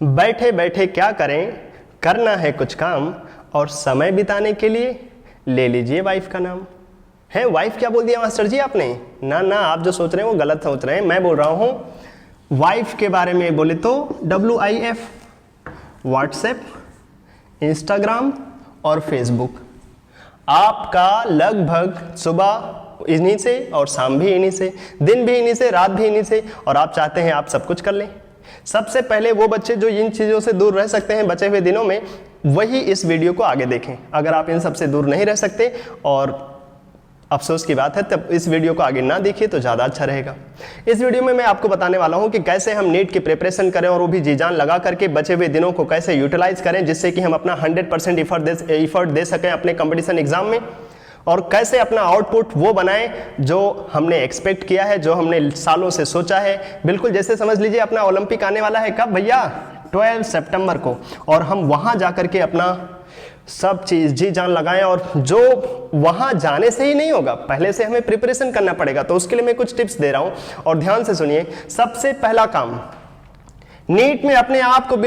बैठे बैठे क्या करें, करना है कुछ काम और समय बिताने के लिए ले लीजिए वाइफ का नाम। है वाइफ क्या बोल दिया मास्टर जी आपने? ना ना, आप जो सोच रहे हैं वो गलत सोच रहे हैं। मैं बोल रहा हूं वाइफ के बारे में बोले तो WIF, व्हाट्सएप, इंस्टाग्राम और फेसबुक। आपका लगभग सुबह इन्हीं से और शाम भी इन्हीं से, दिन भी इन्हीं से, रात भी इन्हीं से, और आप चाहते हैं आप सब कुछ कर लें। सबसे पहले वो बच्चे जो इन चीज़ों से दूर रह सकते हैं बचे हुए दिनों में, वही इस वीडियो को आगे देखें। अगर आप इन सब से दूर नहीं रह सकते और अफसोस की बात है, तब इस वीडियो को आगे ना देखिए तो ज़्यादा अच्छा रहेगा। इस वीडियो में मैं आपको बताने वाला हूं कि कैसे हम नीट की प्रिपरेशन करें और वो भी जी जान लगा करके बचे हुए दिनों को कैसे यूटिलाइज करें, जिससे कि हम अपना 100% इफर्ट दे सकें अपने कंपटीशन एग्जाम में, और कैसे अपना आउटपुट वो बनाएं जो हमने एक्सपेक्ट किया है, जो हमने सालों से सोचा है। बिल्कुल जैसे समझ लीजिए अपना ओलंपिक आने वाला है, कब भैया? 12 सितंबर को, और हम वहाँ जा कर के अपना सब चीज़ जी जान लगाएं। और जो वहाँ जाने से ही नहीं होगा, पहले से हमें प्रिपरेशन करना पड़ेगा। तो उसके लिए मैं कुछ टिप्स दे रहा हूँ और ध्यान से सुनिए। सबसे पहला काम, नीट में अपने आप को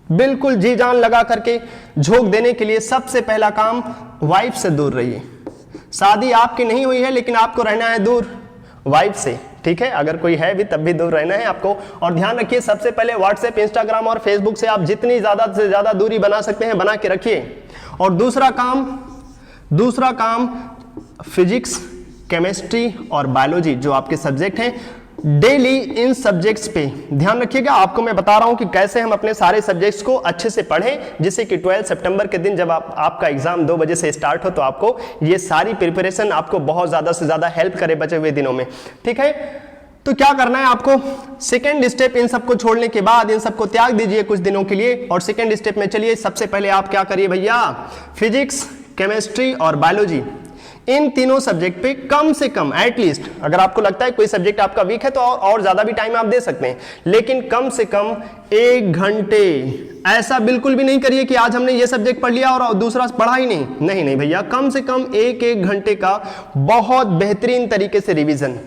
बिल्कुल जी जान लगा करके झोंक देने के लिए सबसे पहला काम, वाइफ से दूर रहिए। शादी आपकी नहीं हुई है लेकिन आपको रहना है दूर वाइफ से, ठीक है? अगर कोई है भी तब भी दूर रहना है आपको। और ध्यान रखिए सबसे पहले व्हाट्सएप, इंस्टाग्राम और फेसबुक से आप जितनी ज्यादा से ज्यादा दूरी बना सकते हैं बना के रखिए। और दूसरा काम फिजिक्स, केमिस्ट्री और बायोलॉजी जो आपके सब्जेक्ट हैं, डेली इन सब्जेक्ट्स पे ध्यान रखिएगा। आपको मैं बता रहा हूं कि कैसे हम अपने सारे सब्जेक्ट्स को अच्छे से पढ़ें, जिससे कि 12 सितंबर के दिन जब आपका एग्जाम 2 बजे से स्टार्ट हो तो आपको ये सारी प्रिपरेशन आपको बहुत ज्यादा से ज्यादा हेल्प करे बचे हुए दिनों में, ठीक है? तो क्या करना है आपको? सेकेंड स्टेप, इन सबको छोड़ने के बाद इन सबको त्याग दीजिए कुछ दिनों के लिए और सेकेंड स्टेप में चलिए। सबसे पहले आप क्या करिए भैया, फिजिक्स, केमिस्ट्री और बायोलॉजी, इन तीनों सब्जेक्ट पे कम से कम एटलीस्ट, अगर आपको लगता है कोई सब्जेक्ट आपका वीक है तो और ज्यादा भी टाइम आप दे सकते हैं, लेकिन कम से कम 1 घंटे। ऐसा बिल्कुल भी नहीं करिए कि आज हमने ये सब्जेक्ट पढ़ लिया और दूसरा पढ़ा ही नहीं। नहीं भैया, कम से कम 1 घंटे का बहुत बेहतरीन तरीके से रिवीजन,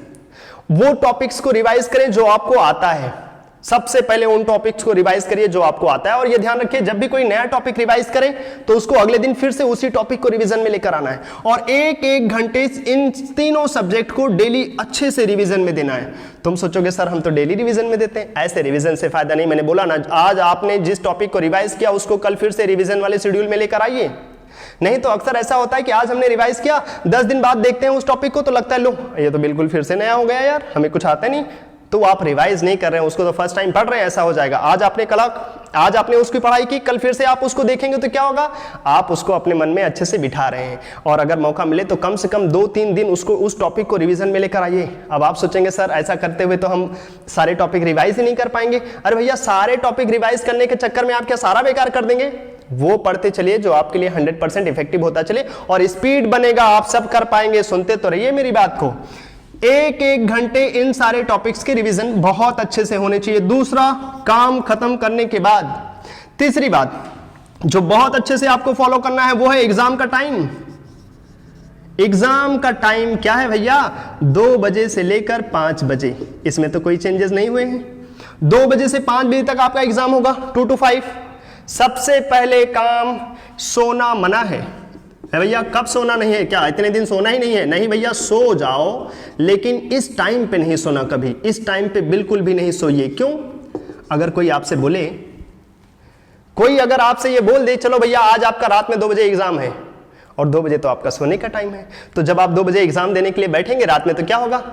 वो टॉपिक्स को रिवाइज करें जो आपको आता है। सबसे पहले उन टॉपिक्स को रिवाइज करिए जो आपको आता है। और ये ध्यान रखिए जब भी कोई नया टॉपिक रिवाइज करें तो उसको अगले दिन फिर से उसी टॉपिक को रिवीजन में लेकर आना है और 1 घंटे इन तीनों सब्जेक्ट को डेली अच्छे से रिवीजन में देना है। तुम सोचोगे सर हम तो डेली रिवीजन में देते हैं, ऐसे रिवीजन से फायदा नहीं। मैंने बोला ना, आज आपने जिस टॉपिक को रिवाइज किया उसको कल फिर से रिवीजन वाले शेड्यूल में लेकर आइए। नहीं तो अक्सर ऐसा होता है कि आज हमने रिवाइज किया, 10 दिन बाद देखते हैं उस टॉपिक को तो लगता है लो ये तो बिल्कुल फिर से नया हो गया यार, हमें कुछ आता नहीं। तो आप रिवाइज नहीं कर रहे हैं उसको, तो फर्स्ट टाइम पढ़ रहे हैं, ऐसा हो जाएगा। आज आपने उसकी पढ़ाई की, कल फिर से आप उसको देखेंगे तो क्या होगा, आप उसको अपने मन में अच्छे से बिठा रहे हैं। और अगर मौका मिले तो कम से कम 2-3 दिन उसको उस टॉपिक को रिवीजन में लेकर आइए। अब आप सोचेंगे सर ऐसा करते हुए तो हम सारे टॉपिक रिवाइज ही नहीं कर पाएंगे। अरे भैया, सारे टॉपिक रिवाइज करने के चक्कर में आप क्या सारा बेकार कर देंगे? वो पढ़ते चलिए जो आपके लिए 100% इफेक्टिव होता चले और स्पीड बनेगा, आप सब कर पाएंगे। सुनते तो रहिए मेरी बात को। 1 घंटे इन सारे टॉपिक्स के रिवीजन बहुत अच्छे से होने चाहिए। दूसरा काम खत्म करने के बाद तीसरी बात जो बहुत अच्छे से आपको फॉलो करना है वो है एग्जाम का टाइम। एग्जाम का टाइम क्या है भैया? 2 बजे से लेकर 5 बजे, इसमें तो कोई चेंजेस नहीं हुए हैं। 2 बजे से 5 बजे तक आपका एग्जाम होगा, 2 to 5। सबसे पहले काम, सोना मना है भैया। कब सोना नहीं है? क्या इतने दिन सोना ही नहीं है? नहीं भैया, सो जाओ, लेकिन इस टाइम पे नहीं सोना कभी। इस टाइम पे बिल्कुल भी नहीं सोइए। क्यों? अगर कोई आपसे बोले, कोई अगर आपसे ये बोल दे चलो भैया आज आपका रात में 2 बजे एग्जाम है और 2 बजे तो आपका सोने का टाइम है, तो जब आप 2 बजे एग्जाम देने के लिए बैठेंगे रात में तो क्या होगा?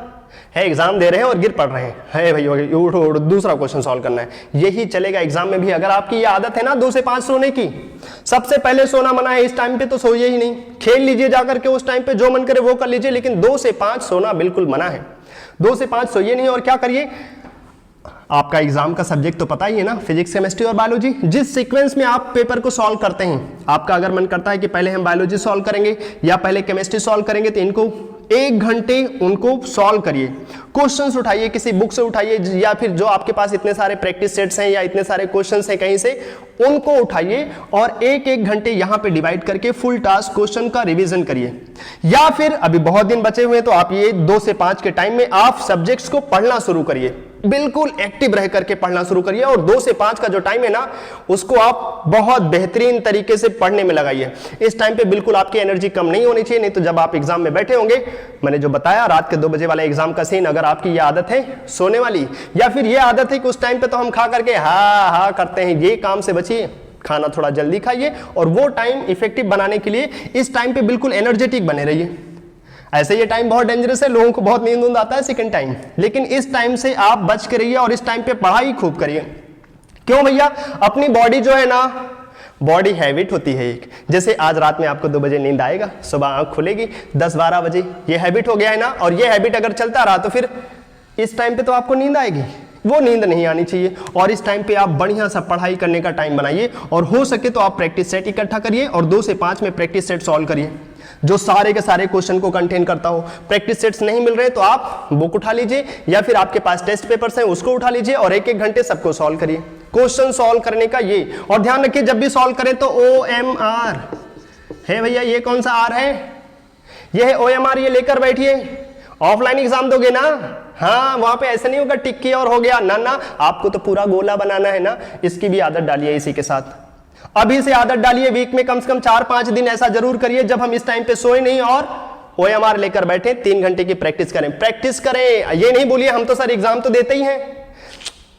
है एग्जाम दे रहे हैं और गिर पड़ रहे हैं, है भैया उठो उठो दूसरा क्वेश्चन सॉल्व करना है। यही चलेगा एग्जाम में भी। अगर आपकी ये आदत है ना 2 से 5 सोने की, सबसे पहले सोना मना है, इस टाइम पे तो सोइए ही नहीं। खेल लीजिए जाकर के उस टाइम पे, जो मन करे वो कर लीजिए, लेकिन 2 से 5 सोना बिल्कुल मना है। 2 से 5 सोइए नहीं। और क्या करिए, आपका एग्जाम का सब्जेक्ट तो पता ही है ना, फिजिक्स, केमिस्ट्री और बायोलॉजी। जिस सीक्वेंस में आप पेपर को सॉल्व करते हैं, आपका अगर मन करता है कि पहले हम बायोलॉजी सॉल्व करेंगे या पहले केमिस्ट्री सॉल्व करेंगे, तो इनको 1 घंटे उनको सॉल्व करिए। क्वेश्चंस उठाइए, किसी बुक से उठाइए या फिर जो आपके पास इतने सारे प्रैक्टिस सेट्स हैं या इतने सारे क्वेश्चंस हैं कहीं से, उनको उठाइए और 1-1 घंटे यहां पे डिवाइड करके फुल टास्क क्वेश्चन का रिवीजन करिए। या फिर अभी बहुत दिन बचे हुए हैं तो आप ये 2 से 5 के टाइम में आप सब्जेक्ट्स को पढ़ना शुरू करिए। बिल्कुल एक्टिव रह करके पढ़ना शुरू करिए और 2 से 5 का जो टाइम है ना उसको आप बहुत बेहतरीन तरीके से पढ़ने में लगाइए। इस टाइम पे बिल्कुल आपकी एनर्जी कम नहीं होनी चाहिए, नहीं तो जब आप एग्जाम में बैठे होंगे, मैंने जो बताया रात के 2 बजे वाले एग्जाम का सीन, अगर आपकी ये आदत है सोने वाली या फिर ये आदत है कि उस टाइम पे तो हम खा करके हा करते हैं, ये काम से बचिए, खाना थोड़ा जल्दी खाइए और वो टाइम इफेक्टिव बनाने के लिए इस टाइम पे बिल्कुल एनर्जेटिक बने रहिए। ऐसे ये टाइम बहुत डेंजरस है, लोगों को बहुत नींद आता है सेकंड टाइम, लेकिन इस टाइम से आप बच के रहिए और इस टाइम पे पढ़ाई खूब करिए। क्यों भैया? अपनी बॉडी जो है ना, बॉडी हैबिट होती है एक, जैसे आज रात में आपको 2 बजे नींद आएगा, सुबह आंख खुलेगी 10-12 बजे, ये हैबिट हो गया है ना, और ये हैबिट अगर चलता रहा तो फिर इस टाइम पे तो आपको नींद आएगी, वो नींद नहीं आनी चाहिए। और इस टाइम पे आप बढ़िया सा पढ़ाई करने का टाइम बनाइए और हो सके तो आप प्रैक्टिस सेट इकट्ठा करिए और 2 से 5 में प्रैक्टिस सेट सॉल्व करिए जो सारे के सारे क्वेश्चन को कंटेन करता हो। प्रैक्टिस सेट्स नहीं मिल रहे तो आप बुक उठा लीजिए या फिर आपके पास टेस्ट पेपर्स हैं उसको उठा लीजिए और 1-1 घंटे सबको सॉल्व करिए। क्वेश्चन सॉल्व करने का ये, और ध्यान रखिए जब भी सॉल्व करें तो OMR है भैया, ये कौन सा आर है? ये है OMR, ये लेकर बैठिए। ऑफलाइन एग्जाम दोगे ना, हाँ वहां पे ऐसे नहीं होगा टिक किया और हो गया, ना आपको तो पूरा गोला बनाना है ना, इसकी भी आदत डालिए इसी के साथ। अभी से आदत डालिए, वीक में कम से कम 4-5 दिन ऐसा जरूर करिए जब हम इस टाइम पे सोए नहीं और OMR लेकर बैठे, 3 घंटे की प्रैक्टिस करें। ये नहीं बोलिए हम तो सर एग्जाम तो देते ही हैं,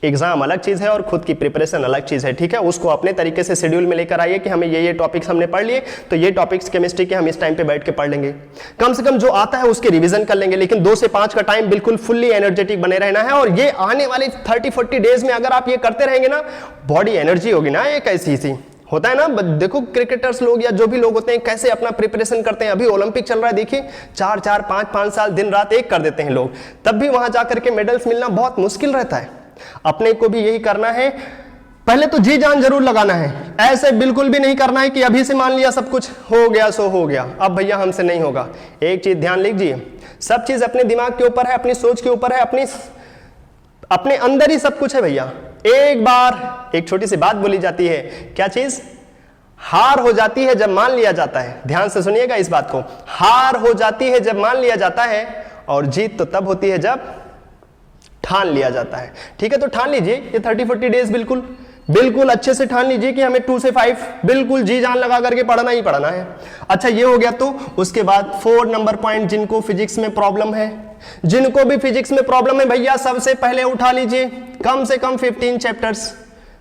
एग्जाम अलग चीज है और खुद की प्रिपरेशन अलग चीज है, ठीक है। उसको अपने तरीके से शेड्यूल में लेकर आइए कि हमें ये टॉपिक्स हमने पढ़ लिए तो ये टॉपिक्स केमिस्ट्री के हम इस टाइम पे बैठ के पढ़ लेंगे, कम से कम जो आता है उसके रिवीजन कर लेंगे, लेकिन 2 से 5 का टाइम बिल्कुल फुल्ली एनर्जेटिक बने रहना है। और ये आने वाले 30-40 डेज में अगर आप ये करते रहेंगे ना, बॉडी एनर्जी होगी ना एक ऐसी सी होता है ना, देखो क्रिकेटर्स लोग या जो भी लोग होते हैं कैसे अपना प्रिपरेशन करते हैं। अभी ओलंपिक चल रहा है, देखिए 4-4, 5-5 साल दिन रात एक कर देते हैं लोग, तब भी वहां जाकर के मेडल्स मिलना बहुत मुश्किल रहता है। अपने को भी यही करना है, पहले तो जी जान जरूर लगाना है, ऐसे बिल्कुल भी नहीं करना है कि अभी से मान लिया सब कुछ हो गया सो हो गया, अब भैया हमसे नहीं होगा। एक चीज ध्यान लीजिए, सब चीज अपने दिमाग के ऊपर है, अपनी सोच के ऊपर है, अपने अंदर ही सब कुछ है भैया। एक बार एक छोटी सी बात बोली जाती है, क्या चीज? हार हो जाती है जब मान लिया जाता है, ध्यान से सुनिएगा इस बात को, हार हो जाती है जब मान लिया जाता है और जीत तो तब होती है जब ठान लिया जाता है, ठीक है। तो ठान लीजिए ये 30-40 डेज बिल्कुल अच्छे से ठान लीजिए कि हमें 2 से 5 बिल्कुल जी जान लगा करके पढ़ना ही पढ़ना है। अच्छा ये हो गया, तो उसके बाद 4 नंबर पॉइंट, जिनको फिजिक्स में प्रॉब्लम है, जिनको भी फिजिक्स में प्रॉब्लम है भैया सबसे पहले उठा लीजिए कम से कम 15 चैप्टर्स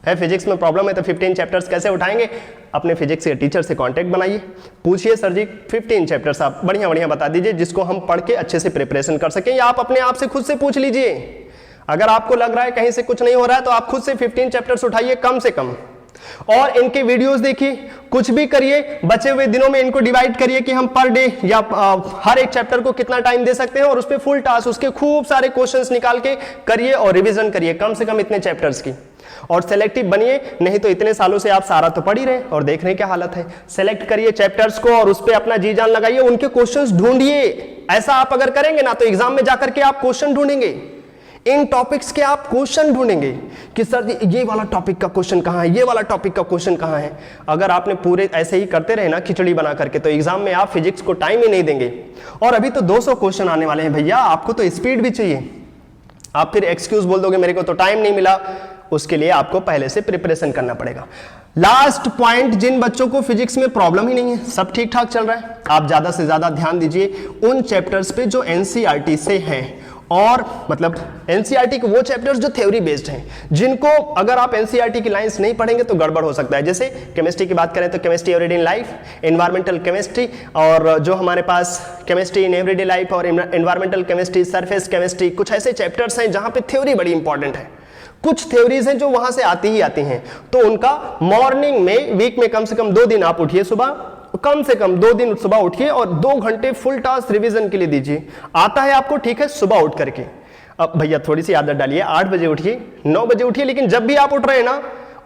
है। फिजिक्स में प्रॉब्लम है तो 15 चैप्टर्स कैसे उठाएंगे? अपने फिजिक्स के टीचर से कांटेक्ट बनाइए, पूछिए सर जी 15 चैप्टर्स आप बढ़िया बता दीजिए जिसको हम पढ़ के अच्छे से प्रिपरेशन कर सकें, या आप अपने आप से खुद से पूछ लीजिए। अगर आपको लग रहा है कहीं से कुछ नहीं हो रहा है तो आप खुद से 15 चैप्टर्स उठाइए कम से कम, और इनके वीडियोस देखिए, कुछ भी करिए, बचे हुए दिनों में इनको डिवाइड करिए कि हम पर डे या हर एक चैप्टर को कितना टाइम दे सकते हैं, और उस पे फुल टास्क उसके खूब सारे क्वेश्चंस निकाल के करिए और रिवीजन करिए कम से कम इतने चैप्टर्स की, और सेलेक्टिव बनिए। नहीं तो इतने सालों से आप सारा तो पढ़ ही रहे और देख रहे क्या हालत है। सेलेक्ट करिए चैप्टर्स को और उस पे अपना जी जान लगाइए, उनके क्वेश्चंस ढूंढिए। ऐसा आप अगर करेंगे ना तो एग्जाम में जाकर के आप क्वेश्चन ढूंढेंगे, इन टॉपिक्स के आप क्वेश्चन ढूंढेंगे कि सर ये वाला टॉपिक का क्वेश्चन कहाँ है, ये वाला टॉपिक का क्वेश्चन कहाँ है। अगर आपने पूरे ऐसे ही करते रहे ना खिचड़ी बना करके तो एग्जाम में आप फिजिक्स को टाइम ही नहीं देंगे। और अभी तो 200 क्वेश्चन आने वाले हैं भैया, आपको तो स्पीड भी चाहिए। आप फिर एक्सक्यूज बोल दोगे मेरे को तो टाइम नहीं मिला, उसके लिए आपको पहले से प्रिपरेशन करना पड़ेगा। लास्ट पॉइंट, जिन बच्चों को फिजिक्स में प्रॉब्लम ही नहीं है, सब ठीक ठाक चल रहा है, आप ज्यादा से ज्यादा ध्यान दीजिए उन चैप्टर्स पे जो एनसीईआरटी से हैं, और मतलब एनसीईआरटी के वो चैप्टर्स जो थ्योरी बेस्ड हैं, जिनको अगर आप एनसीईआरटी की लाइंस नहीं पढ़ेंगे तो गड़बड़ हो सकता है। जैसे केमिस्ट्री की बात करें तो chemistry everyday in life, environmental chemistry, और जो हमारे पास केमिस्ट्री इन एवरीडे लाइफ और एनवायरमेंटल केमिस्ट्री, सरफेस केमिस्ट्री, कुछ ऐसे चैप्टर्स हैं जहां पे थ्योरी बड़ी इंपॉर्टेंट है। कुछ थ्योरीज हैं जो वहां से आती ही आती हैं, तो उनका मॉर्निंग में वीक में कम से कम 2 दिन आप उठिए सुबह, कम से कम 2 दिन सुबह उठिए और 2 घंटे फुल टास्क रिवीजन के लिए दीजिए। आता है आपको, ठीक है, सुबह उठ करके अब भैया थोड़ी सी आदत डालिए, 8 बजे उठिए, 9 बजे उठिए, लेकिन जब भी आप उठ रहे हैं ना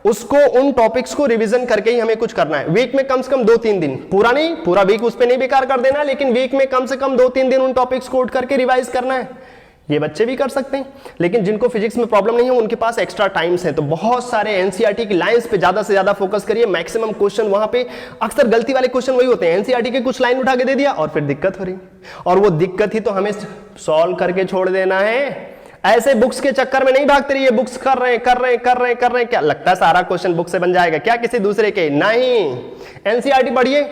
उसको उन टॉपिक्स को रिवीजन करके ही हमें कुछ करना है। वीक में कम से कम 2-3 दिन, पूरा नहीं, पूरा वीक उस पर नहीं बेकार कर देना, लेकिन वीक में कम से कम 2-3 दिन उन टॉपिक्स को उठ करके रिवाइज करना है। ये बच्चे भी कर सकते हैं, लेकिन जिनको फिजिक्स में प्रॉब्लम नहीं है उनके पास एक्स्ट्रा टाइम्स हैं, तो बहुत सारे एनसीईआरटी की लाइंस पे ज्यादा से ज्यादा फोकस करिए। मैक्सिमम क्वेश्चन वहां पे, अक्सर गलती वाले क्वेश्चन वही होते हैं, एनसीईआरटी के कुछ लाइन उठा के दे दिया और फिर दिक्कत हो रही, और वो दिक्कत ही तो हमें सॉल्व करके छोड़ देना है। ऐसे बुक्स के चक्कर में नहीं भागते रहिए, बुक्स कर रहे हैं, क्या लगता है सारा क्वेश्चन बुक से बन जाएगा क्या किसी दूसरे के? नहीं, एनसीईआरटी पढ़िए,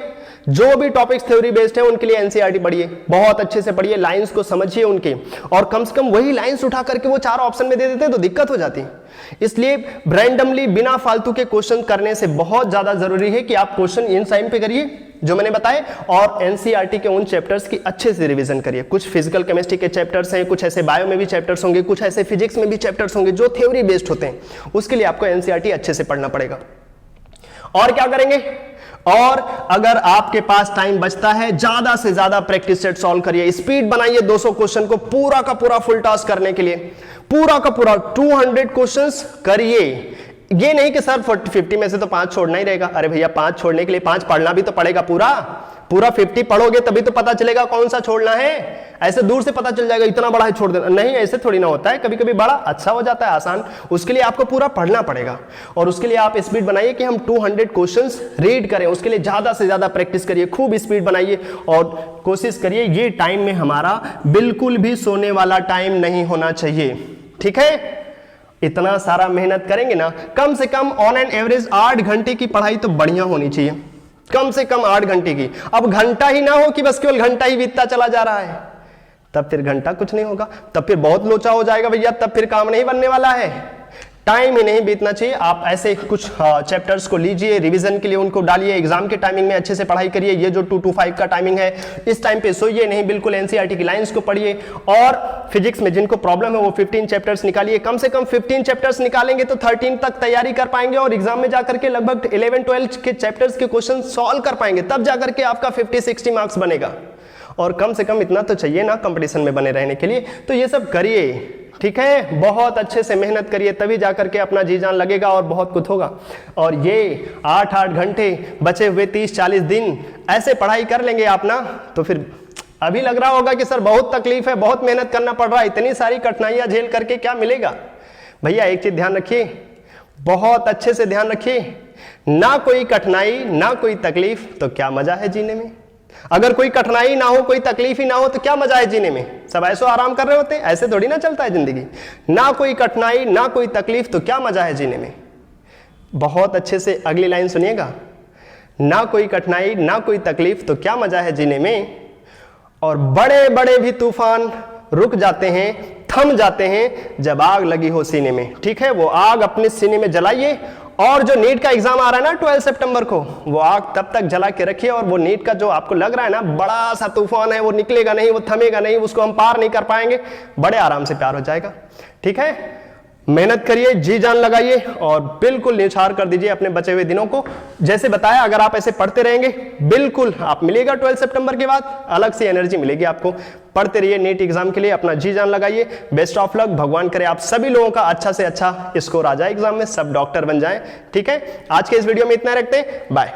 जो भी टॉपिक्स थ्योरी बेस्ड है उनके लिए एनसीईआरटी पढ़िए, बहुत अच्छे से पढ़िए, लाइंस को समझिए उनके, और कम से कम वही लाइंस उठा करके वो 4 ऑप्शन में दे देते तो दिक्कत हो जाती। इसलिए रैंडमली बिना फालतू के क्वेश्चन करने से बहुत ज्यादा जरूरी है कि आप क्वेश्चन इन टाइम पे करिए जो मैंने बताए, और एनसीईआरटी के उन चैप्टर्स की अच्छे से रिवीजन करिए। कुछ फिजिकल केमिस्ट्री के चैप्टर्स हैं, कुछ ऐसे बायो में भी चैप्टर्स होंगे, कुछ ऐसे फिजिक्स में भी चैप्टर्स होंगे जो थ्योरी बेस्ड होते हैं, उसके लिए आपको एनसीईआरटी अच्छे से पढ़ना पड़ेगा। और क्या करेंगे, और अगर आपके पास टाइम बचता है ज्यादा से ज्यादा प्रैक्टिस सेट सॉल्व करिए, स्पीड बनाइए 200 क्वेश्चन को पूरा का पूरा फुल टास्क करने के लिए, पूरा का पूरा 200 क्वेश्चंस करिए। ये नहीं कि सर 50 में से तो 5 छोड़ना ही रहेगा। अरे भैया 5 छोड़ने के लिए 5 पढ़ना भी तो पड़ेगा, पूरा 50 पढ़ोगे तभी तो पता चलेगा कौन सा छोड़ना है। ऐसे दूर से पता चल जाएगा इतना बड़ा है छोड़ देना, नहीं, ऐसे थोड़ी ना होता है। कभी कभी बड़ा अच्छा हो जाता है, आसान, उसके लिए आपको पूरा पढ़ना पड़ेगा। और उसके लिए आप स्पीड बनाइए कि हम 200 क्वेश्चंस रीड करें, उसके लिए ज्यादा से ज्यादा प्रैक्टिस करिए, खूब स्पीड बनाइए और कोशिश करिए ये टाइम में हमारा बिल्कुल भी सोने वाला टाइम नहीं होना चाहिए, ठीक है। इतना सारा मेहनत करेंगे ना, कम से कम ऑन एन एवरेज 8 घंटे की पढ़ाई तो बढ़िया होनी चाहिए, कम से कम 8 घंटे की। अब घंटा ही ना हो कि बस केवल घंटा ही बीतता चला जा रहा है, तब फिर घंटा कुछ नहीं होगा, तब फिर बहुत लोचा हो जाएगा भैया, तब फिर काम नहीं बनने वाला है। टाइम ही नहीं बीतना चाहिए। आप ऐसे कुछ चैप्टर्स को लीजिए, रिवीजन के लिए उनको डालिए, एग्जाम के टाइमिंग में अच्छे से पढ़ाई करिए। ये जो 2 to 5 का टाइमिंग है, इस टाइम पे सोइए नहीं, बिल्कुल एनसीईआरटी की लाइंस को पढ़िए। और फिजिक्स में जिनको प्रॉब्लम है वो 15 चैप्टर्स निकालिए, कम से कम 15 चैप्टर्स निकालेंगे तो 13 तक तैयारी कर पाएंगे और एग्जाम में जाकर के लगभग 11-12 के चैप्टर्स के क्वेश्चन सॉल्व कर पाएंगे, तब जाकर के आपका 50-60 मार्क्स बनेगा। और कम से कम इतना तो चाहिए ना कंपटीशन में बने रहने के लिए, तो ये सब करिए, ठीक है। बहुत अच्छे से मेहनत करिए, तभी जाकर के अपना जी जान लगेगा और बहुत कुछ होगा। और ये 8-8 घंटे बचे हुए 30-40 दिन ऐसे पढ़ाई कर लेंगे आप ना, तो फिर अभी लग रहा होगा कि सर बहुत तकलीफ है, बहुत मेहनत करना पड़ रहा है, इतनी सारी कठिनाइयां झेल करके क्या मिलेगा। भैया एक चीज ध्यान रखिए, बहुत अच्छे से ध्यान रखिए, ना कोई कठिनाई ना कोई तकलीफ तो क्या मजा है जीने में। अगर कोई कठिनाई ना हो, कोई तकलीफ ही ना हो तो क्या मजा है जीने में। सब ऐसो आराम कर रहे होते हैं, ऐसे थोड़ी ना चलता है जिंदगी। ना कोई कठिनाई ना कोई तकलीफ तो क्या मजा है जीने में। बहुत अच्छे से अगली लाइन सुनिएगा, ना कोई कठिनाई ना कोई तकलीफ तो क्या मजा है जीने में। और बड़े बड़े भी तूफान रुक जाते हैं, थम जाते हैं जब आग लगी हो सीने में, ठीक है। वो आग अपने सीने में जलाइए। और जो नीट का एग्जाम आ रहा है ना 12 सितंबर को, वो आग तब तक जला के रखिए। और वो नीट का जो आपको लग रहा है ना बड़ा सा तूफान है, वो निकलेगा नहीं, वो थमेगा नहीं, उसको हम पार नहीं कर पाएंगे, बड़े आराम से पार हो जाएगा, ठीक है। मेहनत करिए, जी जान लगाइए और बिल्कुल निछार कर दीजिए अपने बचे हुए दिनों को। जैसे बताया, अगर आप ऐसे पढ़ते रहेंगे बिल्कुल आप मिलेगा 12 सितंबर के बाद अलग सी एनर्जी मिलेगी आपको। पढ़ते रहिए नीट एग्जाम के लिए, अपना जी जान लगाइए। बेस्ट ऑफ लक, भगवान करे आप सभी लोगों का अच्छा से अच्छा स्कोर आ जाए एग्जाम में, सब डॉक्टर बन जाएं, ठीक है। आज के इस वीडियो में इतना रखते हैं, बाय।